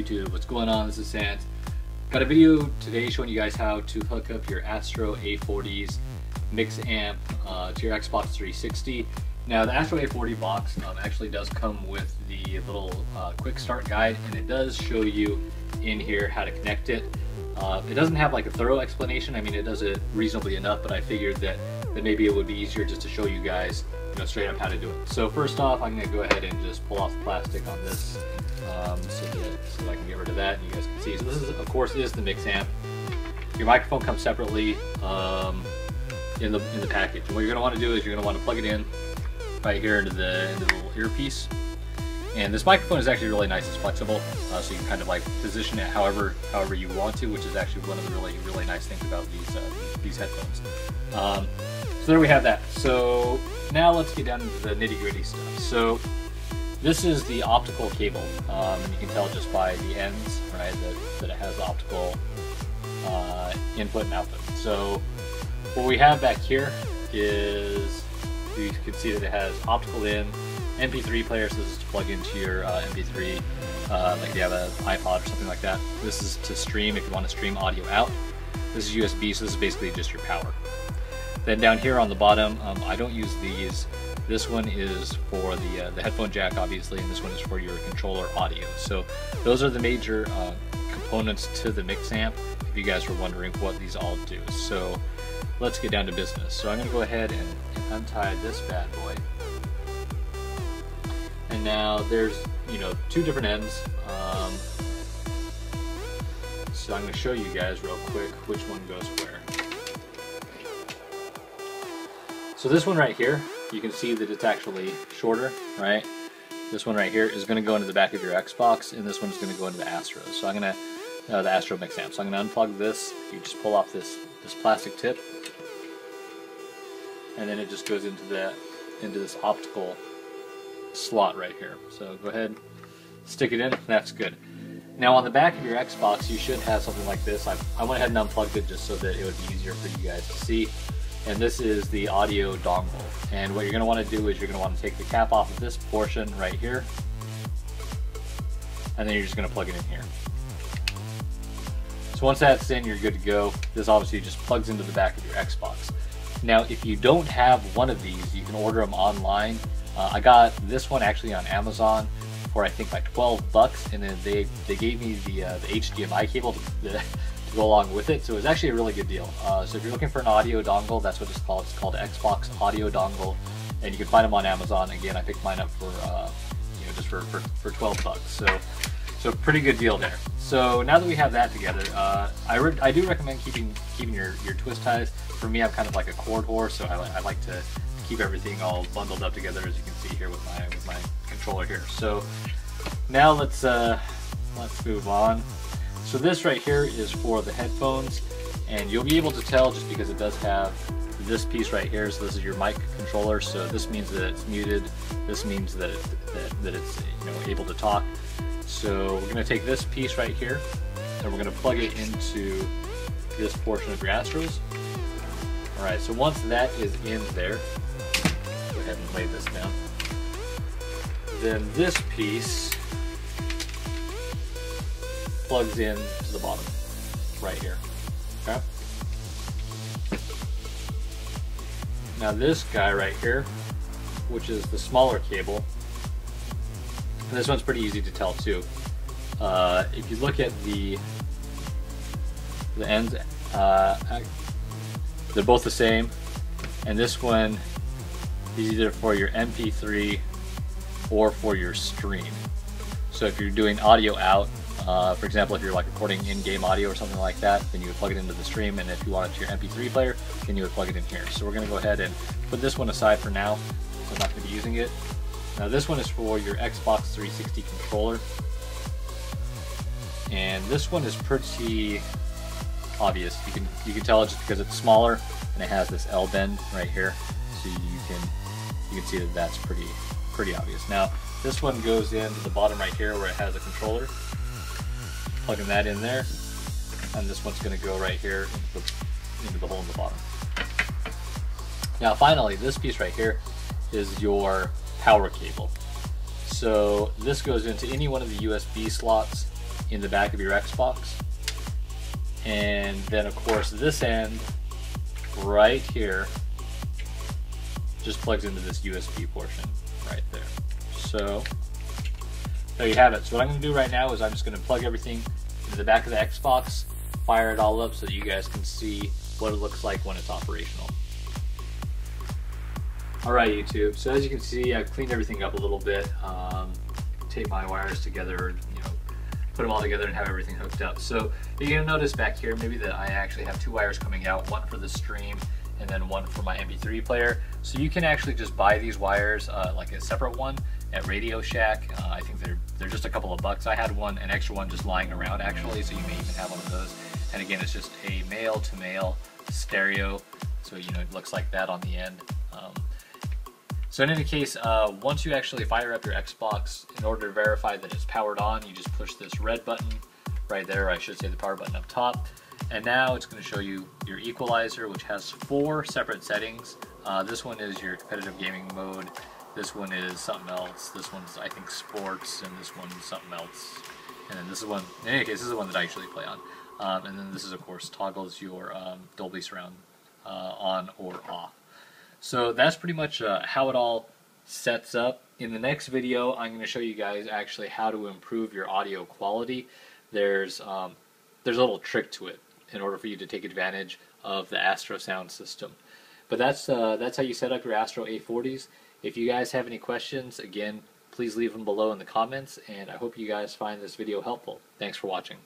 YouTube? What's going on? This is Sandz. Got a video today showing you guys how to hook up your Astro A40's mix amp to your Xbox 360. Now the Astro A40 box actually does come with the little quick start guide, and it does show you in here how to connect it. It doesn't have like a thorough explanation. I mean, it does it reasonably enough, but I figured that maybe it would be easier just to show you guys, straight up how to do it. So first off, I'm going to go ahead and just pull off the plastic on this so I can get rid of that and you guys can see. So this is, of course, is the mix amp. Your microphone comes separately in the package. And what you're going to want to do is you're going to want to plug it in right here into the little earpiece. And this microphone is actually really nice. It's flexible, so you can kind of like position it however you want to, which is actually one of the really nice things about these headphones. So there we have that. So now let's get down into the nitty-gritty stuff. So this is the optical cable, and you can tell just by the ends, right, that it has optical input and output. So what we have back here is, you can see that it has optical in, MP3 player, so this is to plug into your MP3, like if you have an iPod or something like that. This is to stream if you want to stream audio out. This is USB, so this is basically just your power. Then down here on the bottom, I don't use these. This one is for the headphone jack, obviously, and this one is for your controller audio. So those are the major components to the mix amp, if you guys were wondering what these all do. So let's get down to business. So I'm going to go ahead and untie this bad boy. And now there's, two different ends. So I'm going to show you guys real quick which one goes where. So this one right here, you can see that it's actually shorter, right? This one right here is going to go into the back of your Xbox, and this one's going to go into the Astro. So I'm going to, the Astro mix amp. So I'm going to unplug this. You just pull off this plastic tip, and then it just goes into this optical slot right here. So go ahead, stick it in. That's good. Now on the back of your Xbox, you should have something like this. I went ahead and unplugged it just so that it would be easier for you guys to see. And this is the audio dongle. And what you're going to want to do is you're going to want to take the cap off of this portion right here, and then you're just going to plug it in here. So once that's in, you're good to go. This obviously just plugs into the back of your Xbox. Now if you don't have one of these, you can order them online. I got this one actually on Amazon for I think like $12, and then they gave me the HDMI cable to go along with it, so it was actually a really good deal. So if you're looking for an audio dongle, that's what it's called. It's called Xbox Audio Dongle, and you can find them on Amazon. Again, I picked mine up for just for $12. So pretty good deal there. So now that we have that together, I do recommend keeping your twist ties. For me, I'm kind of like a cord whore, so I like to keep everything all bundled up together, as you can see here with my controller here. So now let's move on. So this right here is for the headphones, and you'll be able to tell just because it does have this piece right here. So this is your mic controller, so this means that it's muted. This means that it's able to talk. So we're going to take this piece right here, and we're going to plug it into this portion of your Astros. Alright, so once that is in there, go ahead and lay this down. Then this piece plugs in to the bottom, right here. Okay. Now this guy right here, which is the smaller cable, and this one's pretty easy to tell too. If you look at the ends, they're both the same, and this one is either for your MP3 or for your stream. So if you're doing audio out, for example, if you're like recording in-game audio or something like that, then you would plug it into the stream, and if you want it to your MP3 player, then you would plug it in here. So we're going to go ahead and put this one aside for now, so I'm not going to be using it. Now this one is for your Xbox 360 controller, and this one is pretty obvious. You can tell it just because it's smaller and it has this L bend right here, so you can see that that's pretty obvious. Now this one goes into the bottom right here where it has a controller. Plugging that in there, and this one's going to go right here into the hole in the bottom. Now finally, this piece right here is your power cable. So this goes into any one of the USB slots in the back of your Xbox. And then of course this end right here just plugs into this USB portion right there. So there you have it. So what I'm going to do right now is I'm just going to plug everything into the back of the Xbox, fire it all up so that you guys can see what it looks like when it's operational. Alright YouTube, so as you can see I've cleaned everything up a little bit, taped my wires together, put them all together and have everything hooked up. So you're going to notice back here maybe that I actually have two wires coming out, one for the stream and then one for my MP3 player. So you can actually just buy these wires like a separate one at Radio Shack. I think they're just a couple of bucks. I had an extra one just lying around actually, so you may even have one of those. And again, it's just a male to male stereo, so it looks like that on the end. So in any case, once you actually fire up your Xbox, in order to verify that it's powered on, you just push this red button right there, or I should say the power button up top. And now it's going to show you your equalizer, which has 4 separate settings. This one is your competitive gaming mode, this one is something else, this one's I think sports, and this one's something else. And then this is one, in any case, this is the one that I usually play on. And then this is of course toggles your Dolby Surround on or off. So that's pretty much how it all sets up. In the next video, I'm going to show you guys actually how to improve your audio quality. There's a little trick to it in order for you to take advantage of the Astro sound system. But that's how you set up your Astro A40's. If you guys have any questions, again, please leave them below in the comments, and I hope you guys find this video helpful. Thanks for watching.